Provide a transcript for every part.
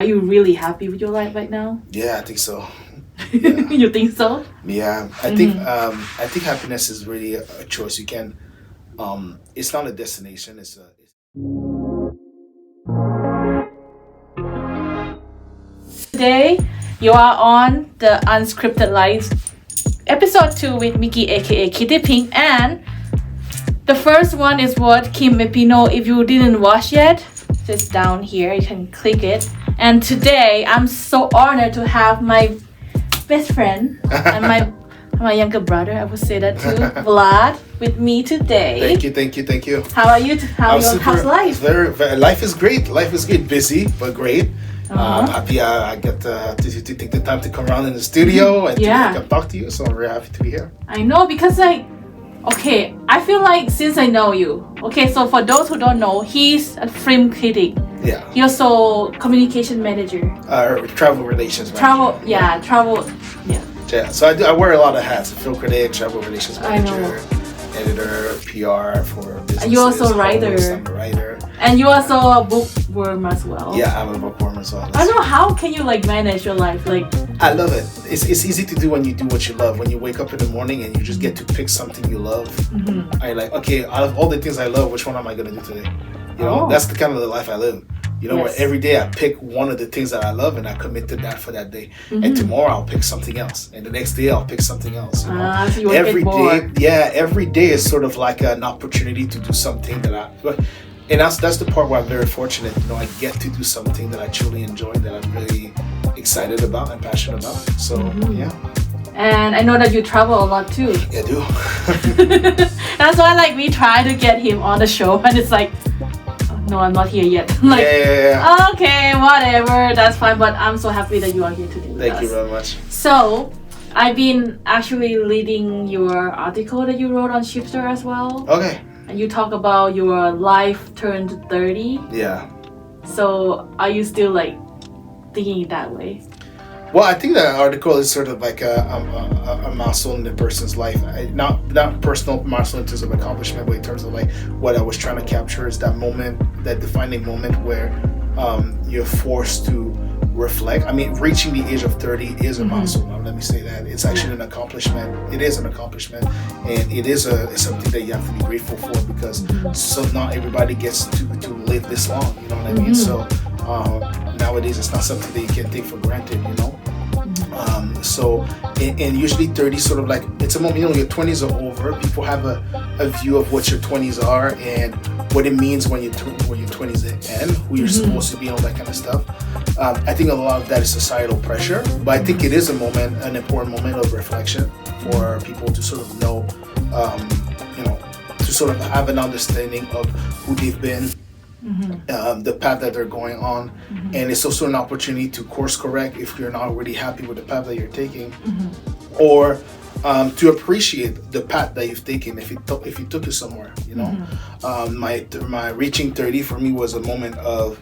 Are you really happy with your life right now? Yeah, I think so. Yeah. You think so? Yeah, I think happiness is really a choice. You can, it's not a destination. Today, you are on the Unscripted Life, episode 2 with Mickey, aka Kitty Pink, and the first one is what Kim Mepino. If you didn't watch yet, just down here, you can click it. And today, I'm so honored to have my best friend and my younger brother, I would say that too, Vlad, with me today. Thank you. How are you? How's life? Life is great. Life is good. Busy, but great. I'm happy I get to take the time to come around in the studio and to come talk to you. So I'm very happy to be here. I know, because okay, I feel like since I know you, okay, so for those who don't know, he's a film critic. Yeah. He also communication manager. Travel relations manager. Travel. Yeah. So I wear a lot of hats: film critic, travel relations manager, editor, PR for businesses. You also writer. I'm a writer. And you also a bookworm as well. Yeah, I'm a bookworm as well. I don't know, how can you manage your life? I love it. It's easy to do when you do what you love. When you wake up in the morning and you just get to pick something you love. Mm-hmm. I okay, out of all the things I love, which one am I gonna do today? You know, that's the kind of the life I live. You know, where every day I pick one of the things that I love and I commit to that for that day. Mm-hmm. And tomorrow I'll pick something else. And the next day I'll pick something else. You know? So you every day, every day is sort of like an opportunity to do something and that's the part where I'm very fortunate. You know, I get to do something that I truly enjoy, that I'm really excited about and passionate about. So yeah. And I know that you travel a lot too. Yeah, I do. That's why we try to get him on the show, and it's no, I'm not here yet. Okay, whatever, that's fine. But I'm so happy that you are here today. Thank you very much. So, I've been actually reading your article that you wrote on Shipster as well. Okay. And you talk about your life turned 30. Yeah. So, are you still thinking it that way? Well, I think that article is sort of like a milestone in a person's life. Not personal milestone in terms of accomplishment, but in terms of what I was trying to capture is that moment, that defining moment where you're forced to reflect. I mean, reaching the age of 30 is a milestone. Let me say that. It's actually an accomplishment. It is an accomplishment, and it is something that you have to be grateful for, because so not everybody gets to live this long. You know what I mean? So nowadays it's not something that you can take for granted. You know. And usually 30 sort of it's a moment, your 20s are over. People have a view of what your 20s are and what it means when your 20s end, who you're supposed to be, and all that kind of stuff. I think a lot of that is societal pressure, but I think it is an important moment of reflection for people to sort of know, to sort of have an understanding of who they've been, the path that they're going on, and it's also an opportunity to course correct if you're not really happy with the path that you're taking, or to appreciate the path that you've taken if it took you somewhere. You know, my reaching 30 for me was a moment of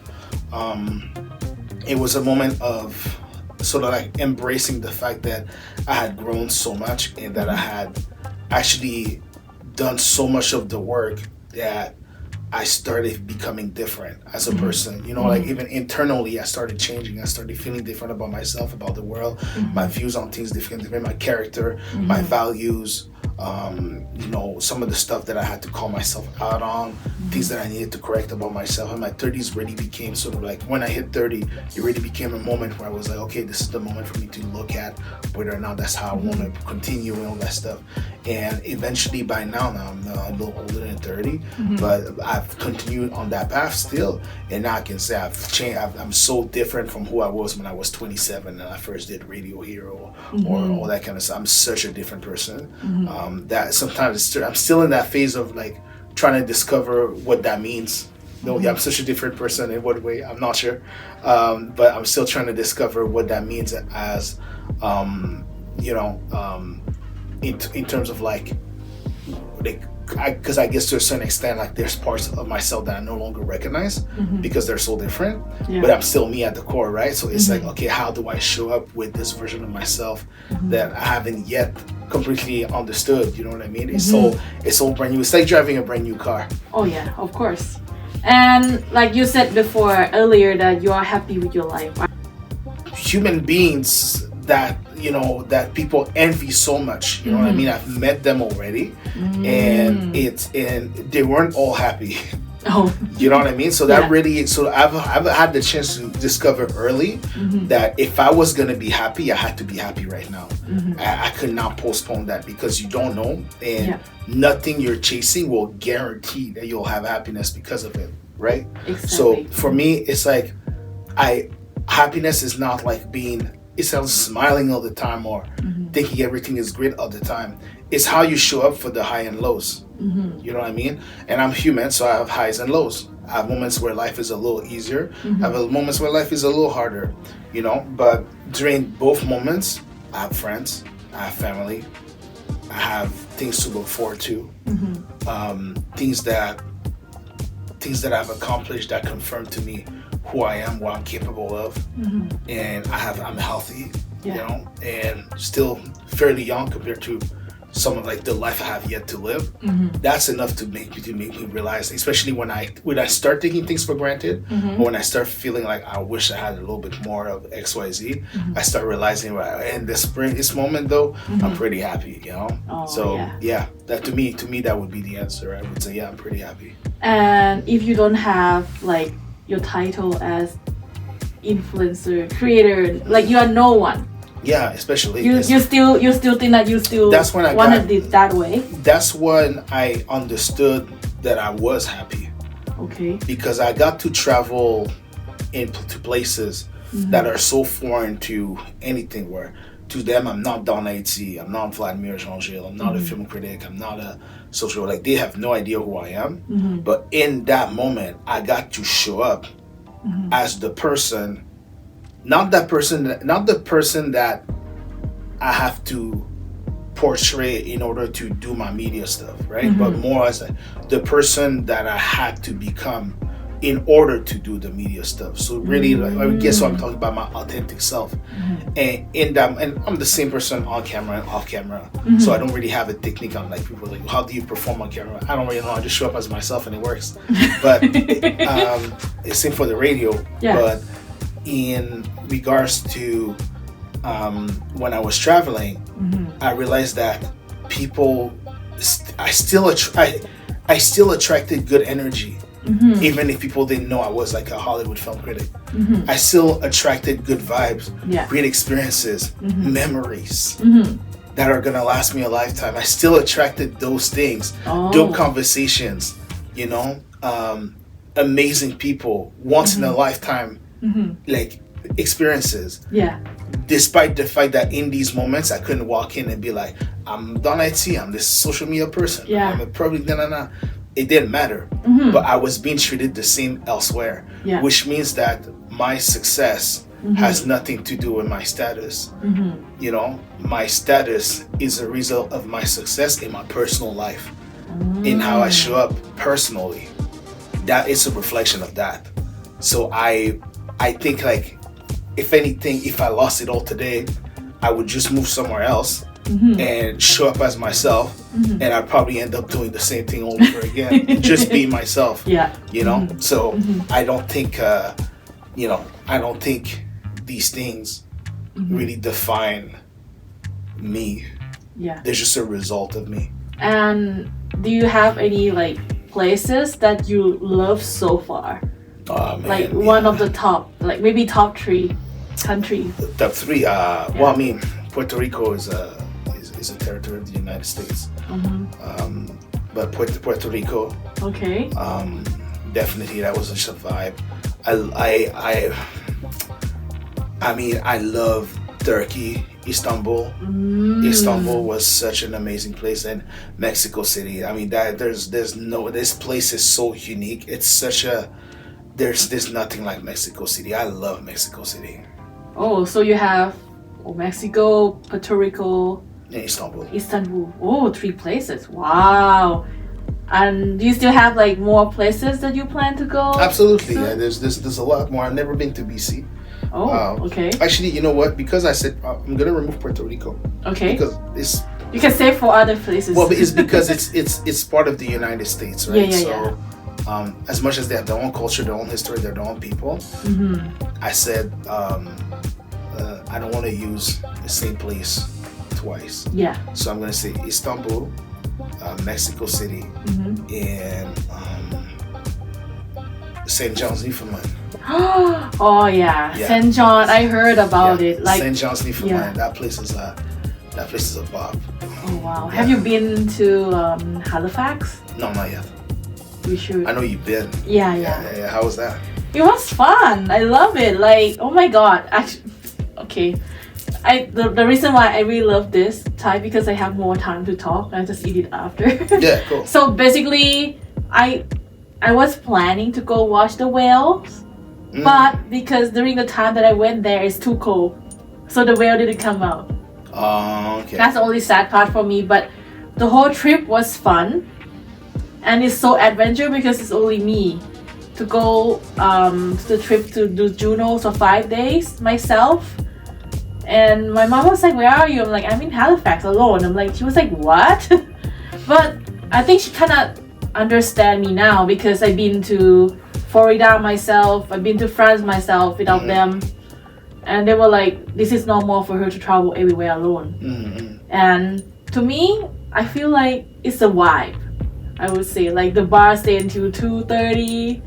sort of embracing the fact that I had grown so much and that I had actually done so much of the work that I started becoming different as a person. You know, even internally, I started changing. I started feeling different about myself, about the world, my views on things different, my character, my values, some of the stuff that I had to call myself out on, things that I needed to correct about myself. And my 30s really became sort of when I hit 30, it really became a moment where I was okay, this is the moment for me to look at whether or not that's how I want to continue and all that stuff. And eventually by now I'm a little older than 30, but I've continued on that path still. And now I can say I've changed. I'm so different from who I was when I was 27 and I first did Radio Hero or all that kind of stuff. I'm such a different person. That sometimes I'm still in that phase of trying to discover what that means. I'm such a different person. In what way? I'm not sure. But I'm still trying to discover what that means as, in terms of because I guess to a certain extent, there's parts of myself that I no longer recognize because they're so different, but I'm still me at the core, right? So it's okay, how do I show up with this version of myself that I haven't yet completely understood? You know what I mean? It's all brand new. It's like driving a brand new car. Oh yeah, of course. And like you said before earlier that you are happy with your life. human beings that that people envy so much. You know what I mean? I've met them already, and they weren't all happy. Oh, you know what I mean? So that really, so I've had the chance to discover early that if I was gonna be happy, I had to be happy right now. I could not postpone that, because you don't know, and nothing you're chasing will guarantee that you'll have happiness because of it, right? Exactly. So for me, it's like happiness is not like it's not smiling all the time or thinking everything is great all the time. It's how you show up for the high and lows. You know what I mean? And I'm human, so I have highs and lows. I have moments where life is a little easier. I have moments where life is a little harder, but during both moments, I have friends, I have family, I have things to look forward to, things that I've accomplished that confirm to me who I am, what I'm capable of, and I'm healthy, and still fairly young compared to some of like the life I have yet to live. That's enough to make me realize, especially when I start taking things for granted, or when I start feeling like I wish I had a little bit more of XYZ, I start realizing, in this moment though, I'm pretty happy, that to me that would be the answer. I would say, I'm pretty happy. And if you don't have like your title as influencer, creator, like you are no one. Yeah, especially you still think that you still that's when I wanted it that way. That's when I understood that I was happy. Okay. Because I got to travel into places that are so foreign to anything, where to them I'm not Don Ayiti, I'm not Vlad Jean Gill, I'm not a film critic, I'm not a social, like they have no idea who I am. But in that moment I got to show up as the person, not the person that I have to portray in order to do my media stuff, right? But more as the person that I had to become in order to do the media stuff. So really, I guess what I'm talking about, my authentic self. And in that, and I'm the same person on camera and off camera. So I don't really have a technique on like people like, how do you perform on camera? I don't really know. I just show up as myself and it works. But it's same for the radio. But in regards to when I was traveling, I realized that people, I still attracted good energy. Even if people didn't know I was like a Hollywood film critic. I still attracted good vibes, great experiences, memories that are gonna last me a lifetime. I still attracted those things, dope conversations, amazing people, once in a lifetime, like experiences. Despite the fact that in these moments I couldn't walk in and be like, I'm Don Ayiti, I'm this social media person, I'm a public It didn't matter, but I was being treated the same elsewhere, which means that my success has nothing to do with my status. My status is a result of my success in my personal life, in how I show up personally. That is a reflection of that. So I think like, if anything, if I lost it all today, I would just move somewhere else and show up as myself, and I'd probably end up doing the same thing all over again, just being myself. So I don't think I don't think these things really define me. They're just a result of me. And do you have any like places that you love so far? Like one of the top, like maybe top 3 countries. Top 3. Well, I mean, Puerto Rico is a territory of the United States. But Puerto Rico. Okay. Definitely, that was such a vibe. I mean, I love Turkey, Istanbul. Istanbul was such an amazing place, and Mexico City. I mean, this place is so unique. It's such a there's nothing like Mexico City. I love Mexico City. Oh, so you have Mexico, Puerto Rico, and Istanbul. Oh, 3 places. Wow. And do you still have like more places that you plan to go? Absolutely. Yeah, there's a lot more. I've never been to BC. Oh, okay. Actually, you know what? Because I said I'm gonna remove Puerto Rico. Okay. Because you can save for other places. Well, it's because it's part of the United States, right? So, as much as they have their own culture, their own history, their own people, I said I don't want to use the same place twice. Yeah. So I'm gonna say Istanbul, Mexico City, and St. John's, Newfoundland. Oh yeah, St. John. I heard about it. Like St. John's, Newfoundland. That place is a bop. Oh wow. Have you been to Halifax? No, not yet. You should. I know you've been. Yeah. How was that? It was fun. I love it. Like, oh my god. Actually, okay. The reason why I really love this Thai because I have more time to talk. I just eat it after. Yeah, cool. So basically, I was planning to go watch the whales, but because during the time that I went there, it's too cold, so the whale didn't come out. Oh, okay. That's the only sad part for me. But the whole trip was fun, and it's so adventure because it's only me to go to the trip to do Junos for 5 days myself. And my mom was like, "Where are you?" I'm like, "I'm in Halifax alone." She was like, "What?" But I think she kind of understand me now because I've been to Florida myself, I've been to France myself without them, and they were like, "This is normal for her to travel everywhere alone." And to me, I feel like it's a vibe. I would say like the bar stay until 2:30.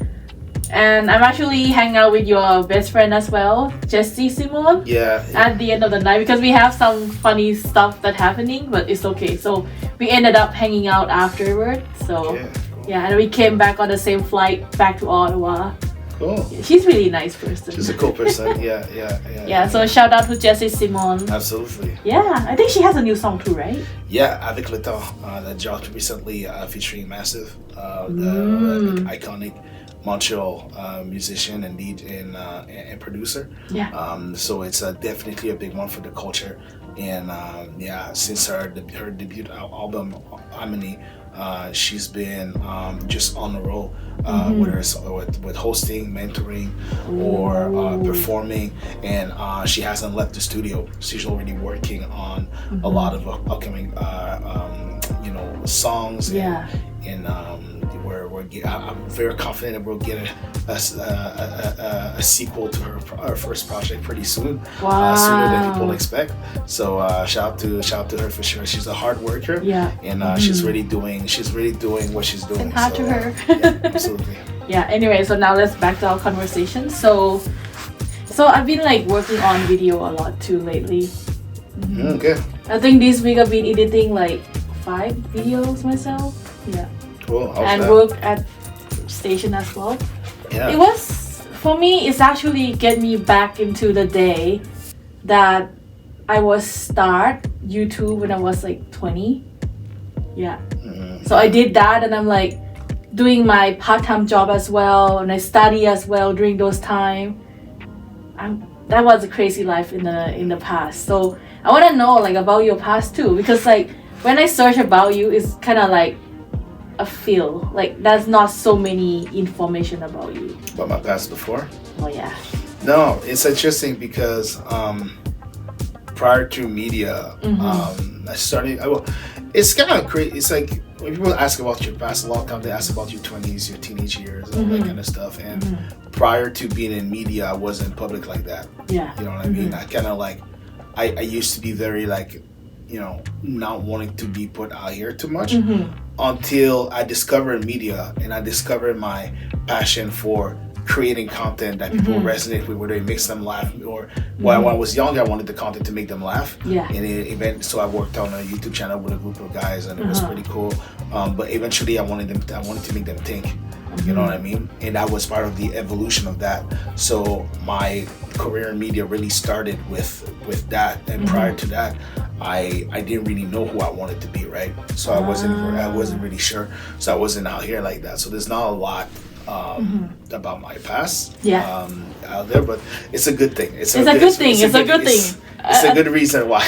And I'm actually hanging out with your best friend as well, Jessie Simone. Yeah. At the end of the night because we have some funny stuff that happening, but it's okay. So we ended up hanging out afterward. So yeah, and we came back on the same flight back to Ottawa. Cool. Yeah, she's really a nice person. She's a cool person. Yeah. So shout out to Jessie Simone. Absolutely. Yeah, I think she has a new song too, right? Yeah, Avec le temps that dropped recently, featuring Massive, the iconic Montreal musician and lead and producer. Yeah. So it's definitely a big one for the culture. And since her debut album Harmony, she's been just on the roll, whether it's with hosting, mentoring, or performing. And she hasn't left the studio. She's already working on a lot of upcoming songs. And I'm very confident that we'll get a sequel to her first project pretty soon. Wow. Sooner than people expect. So shout out to her for sure. She's a hard worker. Yeah. And she's really doing what she's doing. And hard to her. Yeah, absolutely. Yeah. Anyway, so now let's back to our conversation. So I've been like working on video a lot too lately. Okay. I think this week I've been editing like 5 videos myself. Yeah. Cool. And work at station as well. Yeah. It was, for me, it's actually get me back into the day that I was start YouTube when I was like 20. Yeah. So I did that and I'm like doing my part-time job as well and I study as well during those time. That was a crazy life in the past. So I want to know like about your past too because like when I search about you, it's kind of like a feel like there's not so many information about you. About my past before? Oh yeah. No, it's interesting because prior to media, I started. It's kind of crazy. It's like when people ask about your past, a lot of times they ask about your 20s, your teenage years, all that kind of stuff. And prior to being in media, I wasn't public like that. Yeah. You know what I mean? I kind of like, I used to be very like, not wanting to be put out here too much until I discovered media and I discovered my passion for creating content that people resonate with, whether it makes them laugh or when I was younger, I wanted the content to make them laugh. Yeah. And so I worked on a YouTube channel with a group of guys and it was pretty cool. But eventually I wanted to make them think. You know what I mean? And that was part of the evolution of that. So my career in media really started with that. And prior to that, I didn't really know who I wanted to be, right? So I wasn't really sure. So I wasn't out here like that. So there's not a lot about my past out there, but it's a good thing. It's a good thing. It's a good reason why.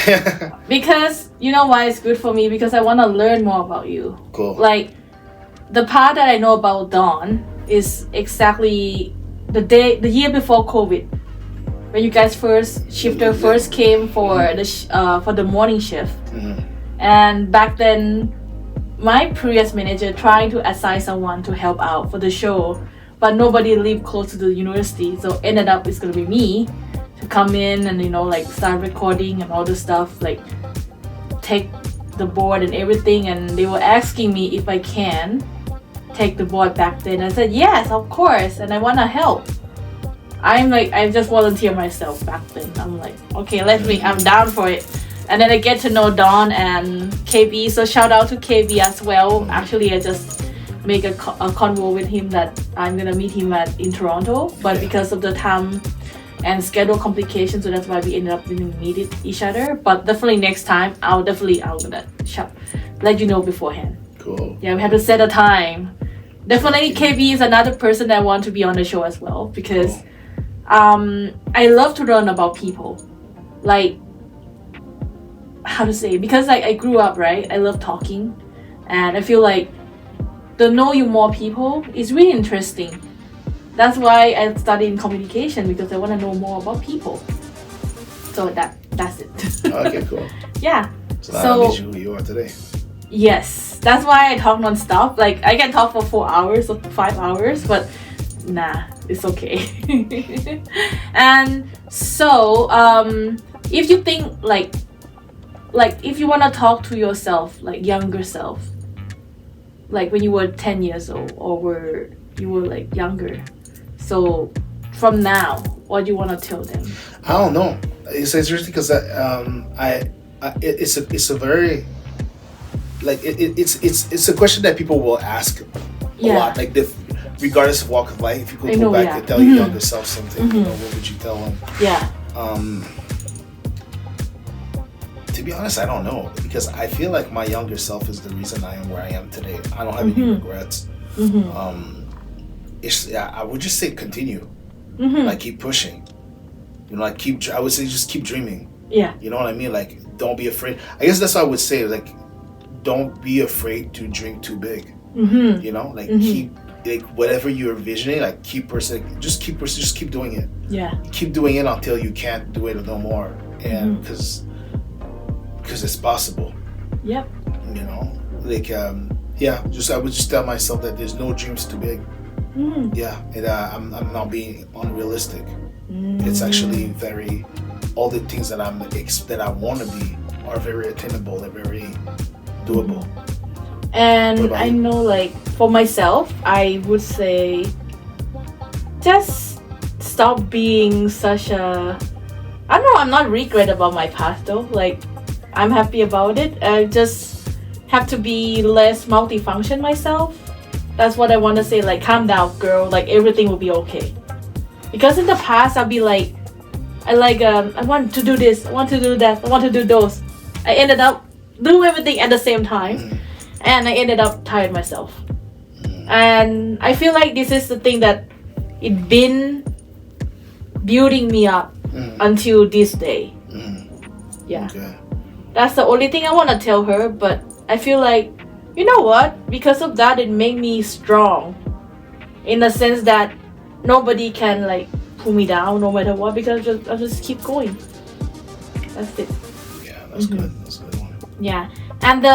Because you know why it's good for me? Because I want to learn more about you. Cool. Like the part that I know about Don is exactly the year before COVID, when you guys first came for the morning shift, and back then my previous manager trying to assign someone to help out for the show, but nobody lived close to the university, so ended up it's gonna be me to come in and like start recording and all this stuff, like take the board and everything, and they were asking me if I can take the board back then. I said yes, of course, and I want to help. I just volunteer myself back then. I'm like, okay, I'm down for it. And then I get to know Don and KB, so shout out to KB as well. Actually, I just make a convo with him that I'm gonna meet him in Toronto, but because of the time and schedule complications, so that's why we ended up didn't meet each other. But definitely next time, I'm gonna let you know beforehand. Cool. Yeah, we have to set a time. Definitely KB is another person that I want to be on the show as well, because I love to learn about people. Like, how to say, because I grew up, right? I love talking, and I feel like to know you more people is really interesting. That's why I studied in communication, because I want to know more about people. So that's it. Okay, cool. Yeah. So that makes you who you are today. Yes, that's why I talk non-stop. Like, I can talk for 4 hours or 5 hours, but nah, it's okay. And so if you think like if you want to talk to yourself, like younger self, like when you were 10 years old, or you were like younger, so from now, what do you want to tell them? I don't know. It's interesting because it's a very like it's a question that people will ask a lot. Like regardless of walk of life, if you could go back and tell your younger self something, what would you tell them? Yeah. To be honest, I don't know, because I feel like my younger self is the reason I am where I am today. I don't have any regrets. I would just say continue. Like, keep pushing. Like I would say just keep dreaming. Yeah. You know what I mean? Like, don't be afraid. I guess that's what I would say. Like, don't be afraid to dream too big. Like keep, like, whatever you're envisioning, like keep just keep doing it. Yeah. Keep doing it until you can't do it no more, and because it's possible. Yep. Like I would just tell myself that there's no dreams too big. Yeah, and I'm not being unrealistic. It's actually all the things that I want to be are very attainable. They're very doable. And I know, like, for myself, I would say just stop being such a, I don't know, I'm not regret about my past though. Like, I'm happy about it. I just have to be less multifunction myself. That's what I want to say. Like, calm down, girl. Like, everything will be okay. Because in the past, I'll be like, I want to do this, I want to do that, I want to do those. I ended up doing everything at the same time, and I ended up tired myself. And I feel like this is the thing that it been building me up until this day. Yeah. Okay. That's the only thing I want to tell her, but I feel like, you know what? Because of that, it made me strong. In the sense that nobody can, like, pull me down no matter what, because I'll just keep going. That's it. Yeah, that's good. That's a good one. Yeah. And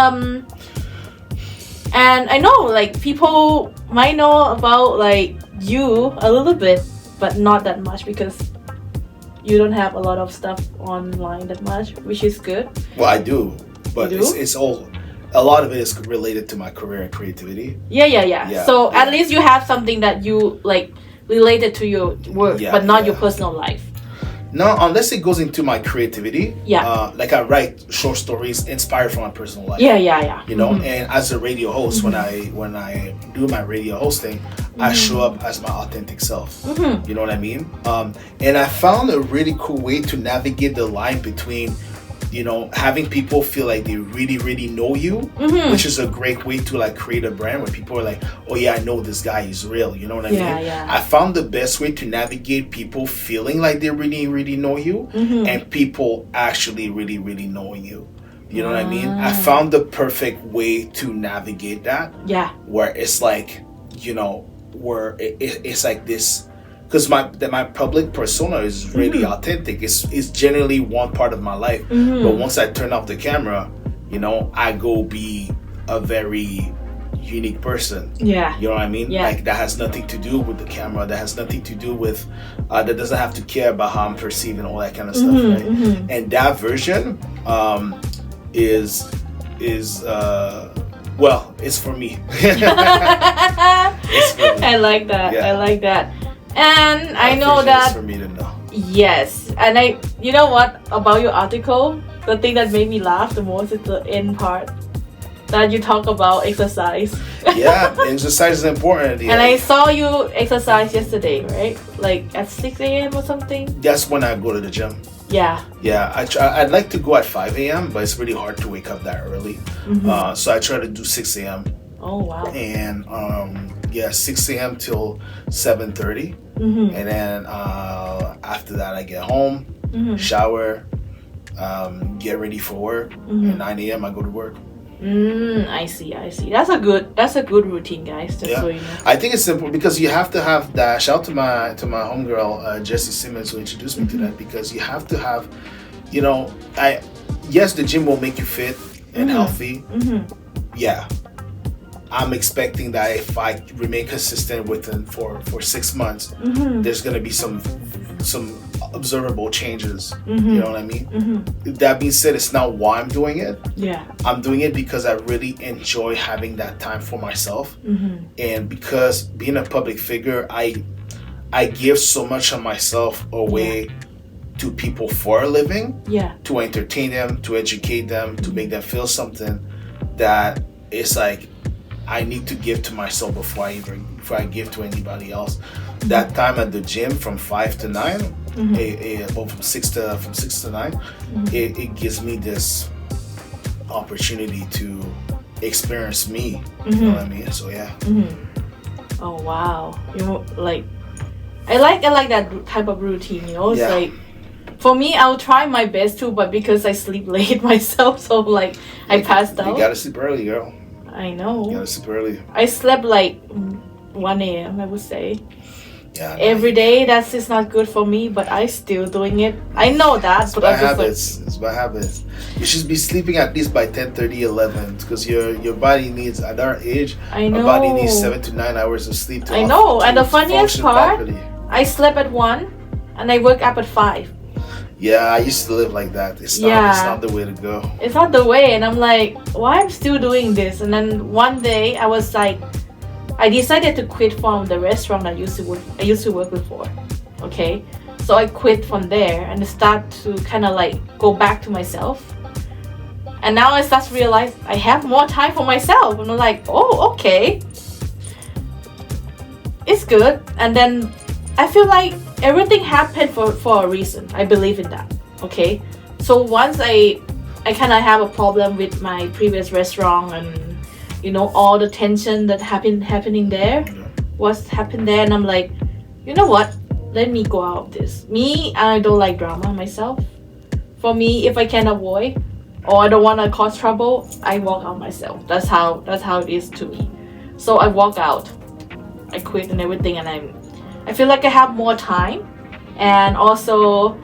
I know, like, people might know about, like, you a little bit, but not that much, because you don't have a lot of stuff online that much, which is good. Well, I do, but it's all, a lot of it is related to my career and creativity. Yeah. So at least you have something that you, like, related to your work, but not your personal life. No, unless it goes into my creativity. Yeah. Like, I write short stories inspired from my personal life. Yeah. You know, and as a radio host, when I do my radio hosting, I show up as my authentic self. You know what I mean? And I found a really cool way to navigate the line between, you know, having people feel like they really, really know you, which is a great way to, like, create a brand where people are like, oh yeah, I know this guy is real. You know what I mean? Yeah. I found the best way to navigate people feeling like they really, really know you, and people actually really, really knowing you. You know what I mean? I found the perfect way to navigate that. Yeah. Where it's like, you know, where it's like this, because my public persona is really authentic. It's generally one part of my life, but once I turn off the camera, you know, I go be a very, unique person. Yeah. You know what I mean? Yeah. Like that has nothing to do with the camera. That has nothing to do with that doesn't have to care about how I'm perceived and all that kind of stuff, right? And that version is well, it's for me. It's for me. I like that. Yeah. I like that. And I That know version that is for me to know. yes. And you know what about your article? The thing that made me laugh the most is the end part that you talk about exercise. Yeah, exercise is important. Yeah. And I saw you exercise yesterday, right? Like at 6 a.m. or something. That's when I go to the gym. Yeah. Yeah, I'd like to go at 5 a.m., but it's really hard to wake up that early. So I try to do 6 a.m. Oh wow. And 6 a.m. till 7:30. And then after that, I get home, shower, get ready for work. At 9 a.m. I go to work. I see. That's a good routine, guys. Just so you know. I think it's simple because you have to have that. Shout out to my homegirl Jessie Simmons who introduced me to that, because you have to have, yes, the gym will make you fit and healthy. Yeah, I'm expecting that if I remain consistent with it for 6 months, there's gonna be some observable changes. You know what I mean? That being said, it's not why I'm doing it. Yeah. I'm doing it because I really enjoy having that time for myself. And because being a public figure, I give so much of myself away to people for a living. Yeah. To entertain them, to educate them, to make them feel something, that it's like I need to give to myself before I give to anybody else. That time at the gym from 5 to 9, from 6 to 9, it gives me this opportunity to experience me. You know what I mean? So yeah. Oh wow. I like that type of routine. It's like, for me, I'll try my best too, but because I sleep late myself, so I passed out. You gotta sleep early, girl. I know. You gotta sleep early. I slept like 1 a.m. I would say. Yeah. Every day, that's just not good for me, but I still doing it. I know that, It's but by I'm just habits. It's by habits. You should be sleeping at least by 10:30, 11, because your body needs, at our age, I know. our body needs 7 to 9 hours of sleep. I know, and the to funniest function part, properly. I slept at 1, and I woke up at 5. Yeah, I used to live like that. It's not the way to go. It's not the way, and I'm like, why I'm still doing this? And then one day I was like, I decided to quit from the restaurant I used to work before. Okay, so I quit from there and start to kind of like go back to myself. And now I start to realize I have more time for myself, and I'm like, oh, okay, it's good. And then I feel like everything happened for a reason. I believe in that. Okay, so once I kind of have a problem with my previous restaurant, and all the tension that happening there, what's happened there, and I'm like, you know what? Let me go out of this. Me, I don't like drama myself. For me, if I can avoid or I don't want to cause trouble, I walk out myself. That's how it is to me. So I walk out. I quit and everything, and I feel like I have more time, and also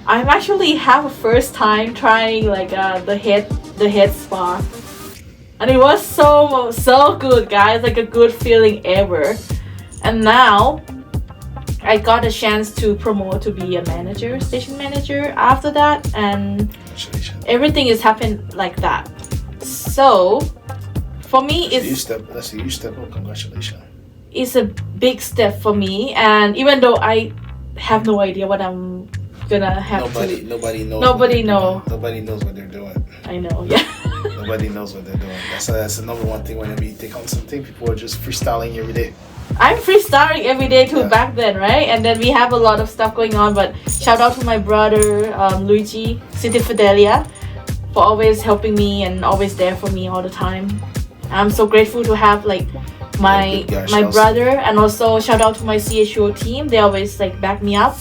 I'm actually have a first time trying like the head spa, and it was so good, guys, like a good feeling ever. And now I got a chance to promote to be a station manager after that, and everything is happened like that. So for me, that's a huge step. Congratulations. It's a big step for me, and even though I have no idea what I'm gonna have Nobody knows. Nobody knows. Nobody knows what they're doing. I know, yeah. Nobody knows what they're doing. That's the number one thing whenever you take on something. People are just freestyling every day. I'm freestyling every day too, back then, right? And then we have a lot of stuff going on, but shout out to my brother, Luigi, City Fidelia, for always helping me and always there for me all the time. I'm so grateful to have like my brother, and also shout out to my CHO team. They always like back me up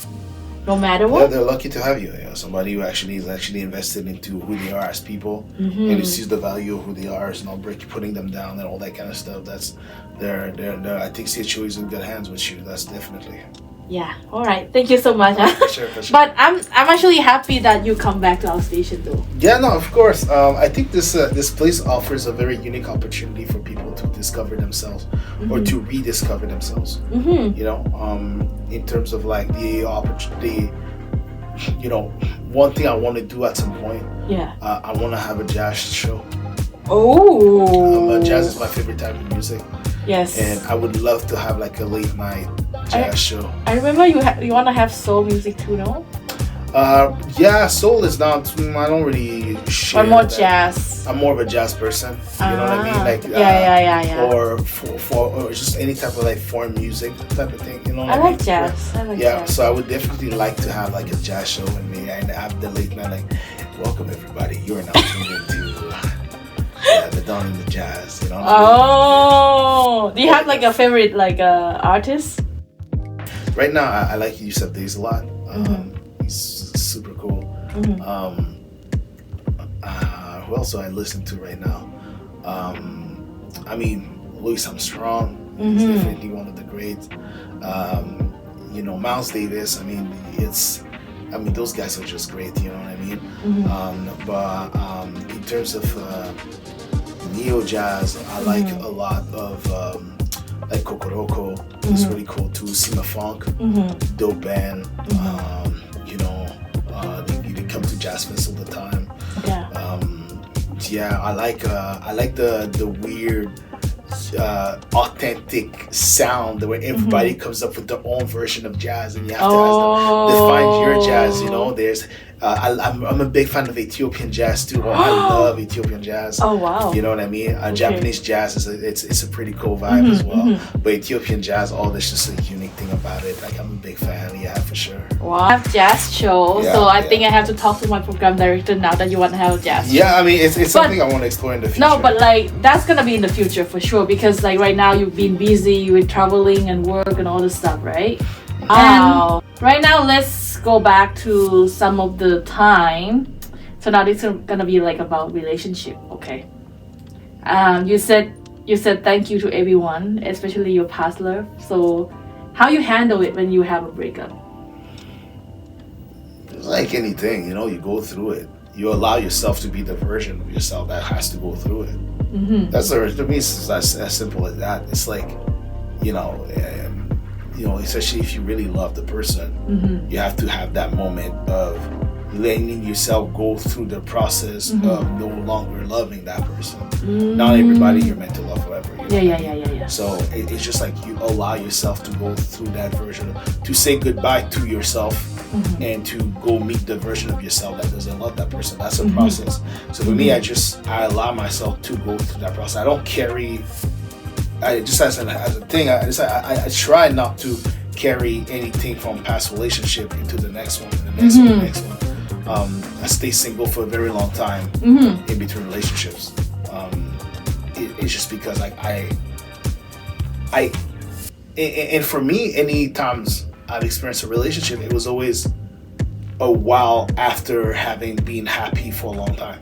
no matter what. Yeah, they're lucky to have you. Somebody who actually is invested into who they are as people, and who sees the value of who they are, is not putting them down and all that kind of stuff. That's they're I think CHO is in good hands with you. That's definitely. Yeah. All right. Thank you so much. For sure. But I'm actually happy that you come back to our station though. Yeah, no, of course. I think this place offers a very unique opportunity for people to discover themselves or to rediscover themselves. Mm-hmm. You know, in terms of like the opportunity. You know, one thing I want to do at some point. Yeah. I want to have a jazz show. Oh. Jazz is my favorite type of music. Yes. And I would love to have like a late night jazz show. I remember you want to have soul music too, no? Yeah, soul is not. I don't really share. Or more that. jazz. I'm more of a jazz person. You know what I mean? Like yeah. Or or just any type of like foreign music type of thing. You know. I like jazz. I like jazz. So I would definitely like to have like a jazz show and have the late night like, welcome everybody. You're now tuned into the Don in the Jazz. You know. Oh, do you have like a favorite like artist? Right now, I like Yusuf Days a lot. He's super cool. Who else do I listen to right now? I mean, Louis Armstrong is definitely one of the greats. You know, Miles Davis. I mean, those guys are just great. You know what I mean? But in terms of neo jazz, I like a lot of like Kokoroko. It's really cool too. Sima Funk, dope band. You know, they come to Jazz Fest all the time. Yeah, I like the weird, authentic sound where everybody comes up with their own version of jazz, and you have to define your jazz. You know, there's. I'm a big fan of Ethiopian jazz too. I love Ethiopian jazz. Oh wow! You know what I mean? Japanese jazz is a pretty cool vibe as well. But Ethiopian jazz, there's just a unique thing about it. Like I'm a big fan. Yeah, for sure. Wow! I have jazz show, so I think I have to talk to my program director now that you want to have a jazz show. Yeah, I mean it's something I want to explore in the future. No, but like that's gonna be in the future for sure because like right now you've been busy with traveling and work and all this stuff, right? And right now let's go back to some of the time. So now this is gonna be like about relationship, okay? You said thank you to everyone, especially your past love. So how you handle it when you have a breakup? It's like anything, you know, you go through it. You allow yourself to be the version of yourself that has to go through it. That's to me it's as simple as that. It's like, you know, especially if you really love the person, you have to have that moment of letting yourself go through the process of no longer loving that person. Not everybody you're meant to love forever. Yeah. So it's just like you allow yourself to go through that version, to say goodbye to yourself and to go meet the version of yourself that doesn't love that person. That's a process. So for me, I allow myself to go through that process. I don't carry. Just as a thing, I try not to carry anything from past relationship into the next one, and the next one, the next one. I stay single for a very long time in between relationships. It's just because and for me, any times I've experienced a relationship, it was always a while after having been happy for a long time.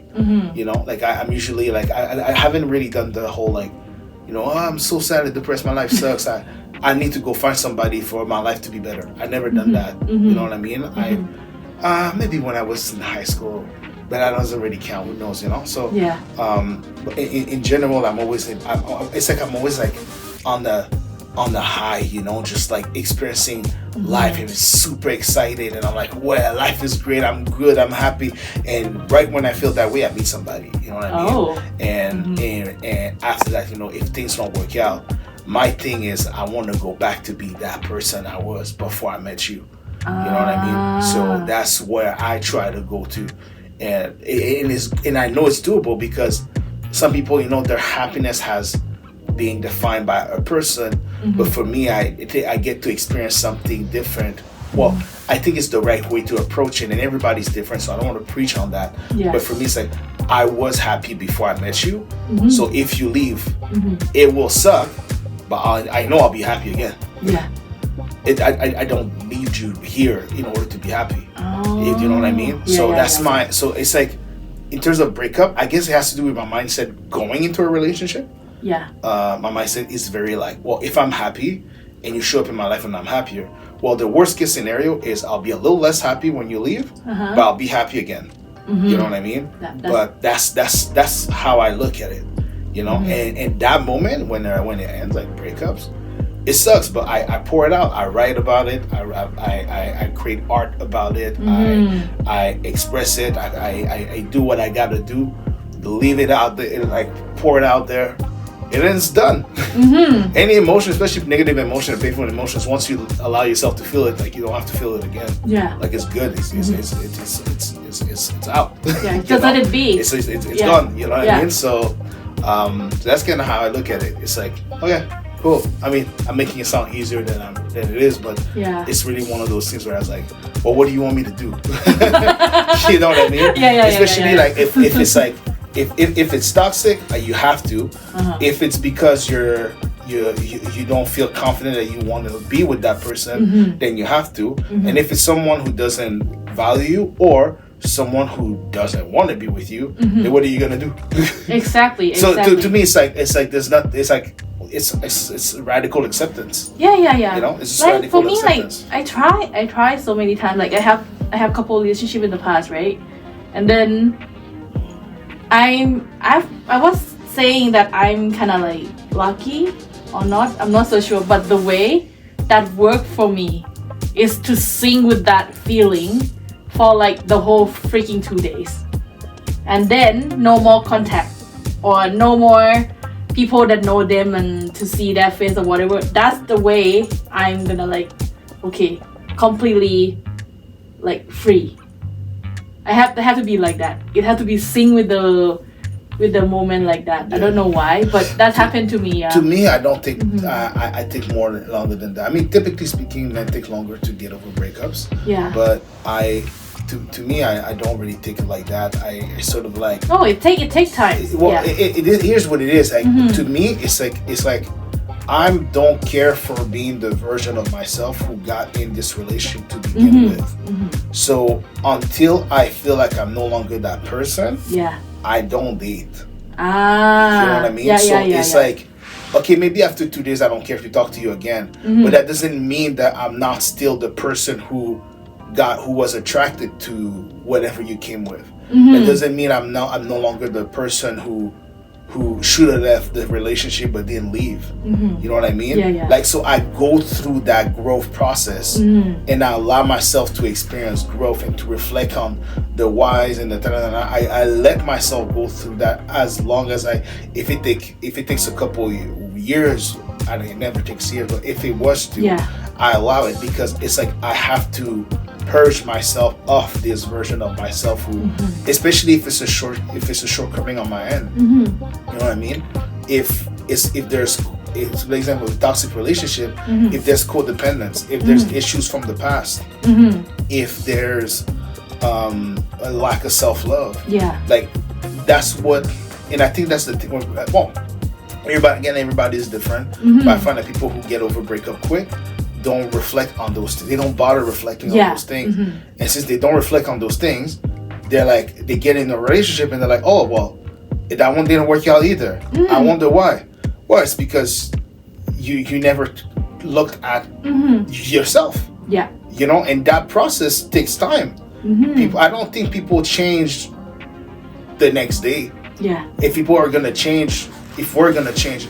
You know, like I'm usually like I haven't really done the whole like. You know, I'm so sad and depressed. My life sucks. I need to go find somebody for my life to be better. I never done that. You know what I mean? I maybe when I was in high school, but that doesn't really count. Who knows? You know. So but in general, I'm always like on the high. You know, just like experiencing life and super excited, and I'm like, well, life is great. I'm good. I'm happy. And right when I feel that way, I meet somebody. You know what I mean? And after that, you know, if things don't work out, my thing is I want to go back to be that person I was before I met you. You know what I mean? So that's where I try to go to, and I know it's doable because some people, you know, their happiness has being defined by a person, but for me, I get to experience something different. Well, I think it's the right way to approach it, and everybody's different, so I don't want to preach on that. But for me, it's like I was happy before I met you, so if you leave, it will suck, but I know I'll be happy again. I don't need you here in order to be happy. You know what I mean? So it's like in terms of breakup, I guess it has to do with my mindset going into a relationship. My mindset is very like, well, if I'm happy and you show up in my life and I'm happier, well, the worst case scenario is I'll be a little less happy when you leave, but I'll be happy again. You know what I mean? But that's how I look at it. You know, and that moment when it ends, like breakups, it sucks. But I pour it out. I write about it. I create art about it. I express it. I do what I gotta do. Leave it out there. Like pour it out there. And then it's done. Any emotion, especially negative emotion or painful emotions, once you allow yourself to feel it, like you don't have to feel it again. Yeah. Like it's good. It's out. Yeah. Just let it be. It's gone. You know what I mean? So that's kind of how I look at it. It's like, okay, cool. I mean, I'm making it sound easier than it is, but it's really one of those things where I was like, well, what do you want me to do? You know what I mean? Especially like if it's like. If it's toxic, you have to. If it's because you don't feel confident that you want to be with that person, then you have to. And if it's someone who doesn't value you or someone who doesn't want to be with you, then what are you gonna do? Exactly. So to me, it's like there's not. It's like it's radical acceptance. Yeah. You know, it's just like radical for me, acceptance. like I try so many times. Like I have couple relationship in the past, right? And then I was saying that I'm kind of like lucky or not. I'm not so sure. But the way that worked for me is to sing with that feeling for like the whole freaking 2 days, and then no more contact or no more people that know them and to see their face or whatever. That's the way I'm gonna like, okay, completely like free. I have to be like that. It has to be sing with the moment like that. I don't know why, but that happened to me. To me, I don't think I take longer than that. I mean, typically speaking, men take longer to get over breakups. Yeah. But to me, I don't really take it like that. I sort of like. Oh, it takes time. Well, here's what it is. Like to me, it's like. I don't care for being the version of myself who got in this relationship to begin with. So until I feel like I'm no longer that person, I don't date. You know what I mean? It's like, okay, maybe after 2 days I don't care if you talk to you again, but that doesn't mean that I'm not still the person who was attracted to whatever you came with. That doesn't mean I'm no longer the person who should have left the relationship but didn't leave. You know what I mean? Like, so I go through that growth process and I allow myself to experience growth and to reflect on the whys and the I let myself go through that as long as if it takes a couple years, and it never takes years, but if it was to, I allow it, because it's like I have to purge myself of this version of myself who, especially if it's a shortcoming on my end. You know what I mean? If there's, for example, a toxic relationship, if there's codependence, if there's issues from the past, if there's a lack of self-love, like that's what, and I think that's the thing. Well, everybody is different, but I find that people who get over breakup quick don't reflect on those things. They don't bother reflecting on those things. And since they don't reflect on those things, they're like, they get in a relationship and they're like, oh, well, that one didn't work out either. I wonder why. Well, it's because you never looked at yourself. You know, and that process takes time. I don't think people change the next day. If people are gonna change, if we're gonna change,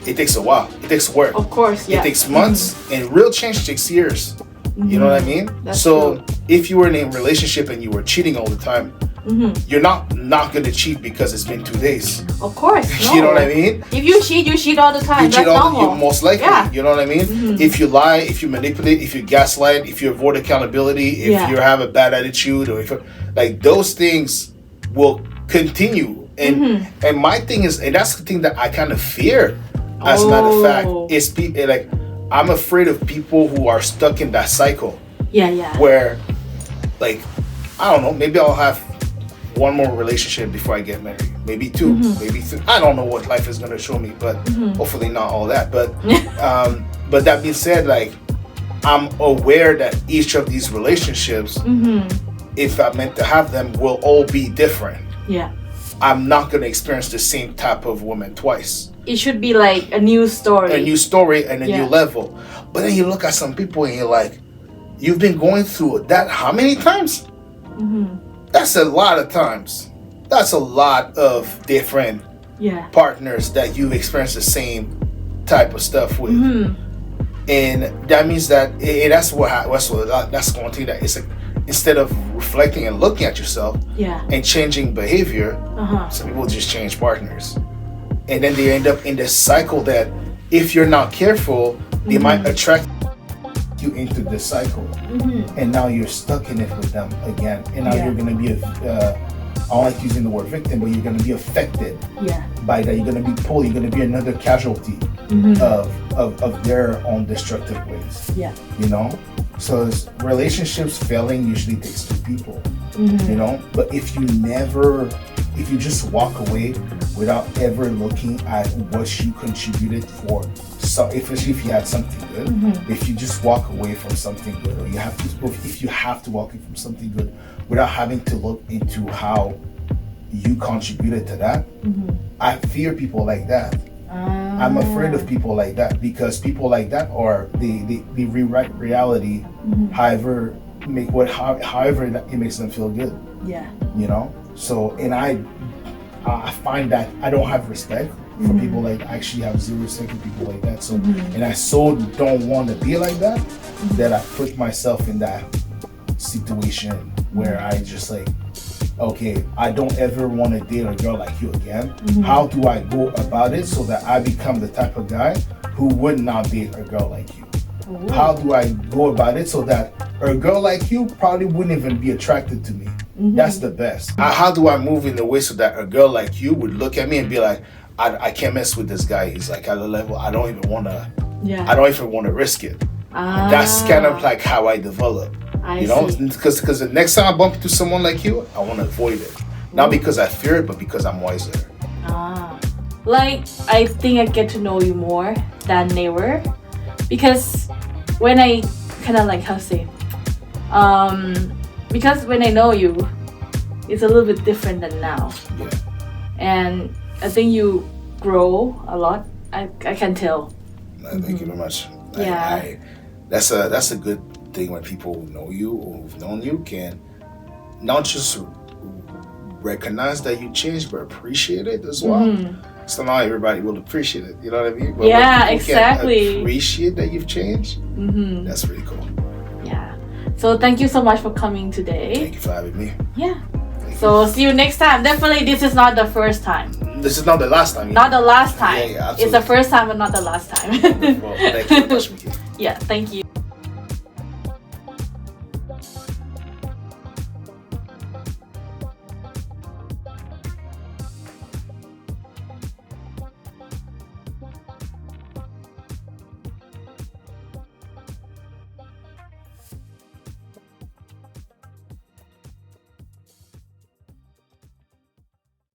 it takes a while. It takes work. Of course, It takes months, and real change takes years. You know what I mean? That's so true. If you were in a relationship and you were cheating all the time, you're not gonna cheat because it's been 2 days. Of course. No. You know what I mean? If you cheat all the time. You cheat that's normal. most likely. You know what I mean? If you lie, if you manipulate, if you gaslight, if you avoid accountability, if you have a bad attitude, or like those things will continue. And my thing is, and that's the thing that I kind of fear. As a matter of fact, it's like I'm afraid of people who are stuck in that cycle. Where, like, I don't know, maybe I'll have one more relationship before I get married. Maybe two, maybe three. I don't know what life is gonna show me, but hopefully not all that. But that being said, like, I'm aware that each of these relationships, if I'm meant to have them, will all be different. I'm not gonna experience the same type of woman twice. it should be like a new story. A new story and a new level. But then you look at some people and you're like, you've been going through that how many times? That's a lot of times. That's a lot of different partners that you've experienced the same type of stuff with. And that means that that's one thing that is like, instead of reflecting and looking at yourself and changing behavior, some people just change partners. And then they end up in this cycle that if you're not careful, they might attract you into this cycle. And now you're stuck in it with them again. And now you're going to be, I don't like using the word victim, but you're going to be affected by that. You're going to be pulled. You're going to be another casualty of their own destructive ways. You know? So relationships failing usually takes two people, you know? But if you just walk away without ever looking at what you contributed for, so especially if you had something good, if you just walk away from something good, or if you have to walk away from something good without having to look into how you contributed to that, I fear people like that. I'm afraid of people like that, because people like that they rewrite reality however it makes them feel good. You know? So, and I find that I don't have respect for people like, I actually have zero respect for people like that. So, and I so don't want to be like that, that I put myself in that situation where I just like, okay, I don't ever want to date a girl like you again. How do I go about it so that I become the type of guy who would not date a girl like you? How do I go about it so that a girl like you probably wouldn't even be attracted to me? That's the best. How do I move in a way so that a girl like you would look at me and be like, I can't mess with this guy. He's like at a level I don't even want to risk it. That's kind of like how I develop. You know, because the next time I bump into someone like you, I want to avoid it. Not because I fear it, but because I'm wiser. Like, I think I get to know you more than never, because when I kind of like, how to say, because when I know you, it's a little bit different than now. And I think you grow a lot. I can tell. Thank you very much. That's a good thing when people who know you or who've known you can not just recognize that you changed, but appreciate it as well. So not everybody will appreciate it, you know what I mean? But when exactly. Can appreciate that you've changed, that's really cool. So thank you so much for coming today. Thank you for having me. So see you next time. Definitely this is not the first time. This is not the last time. Not the last time. Absolutely. It's the first time but not the last time. Well, thank you very much, Mickey. Thank you.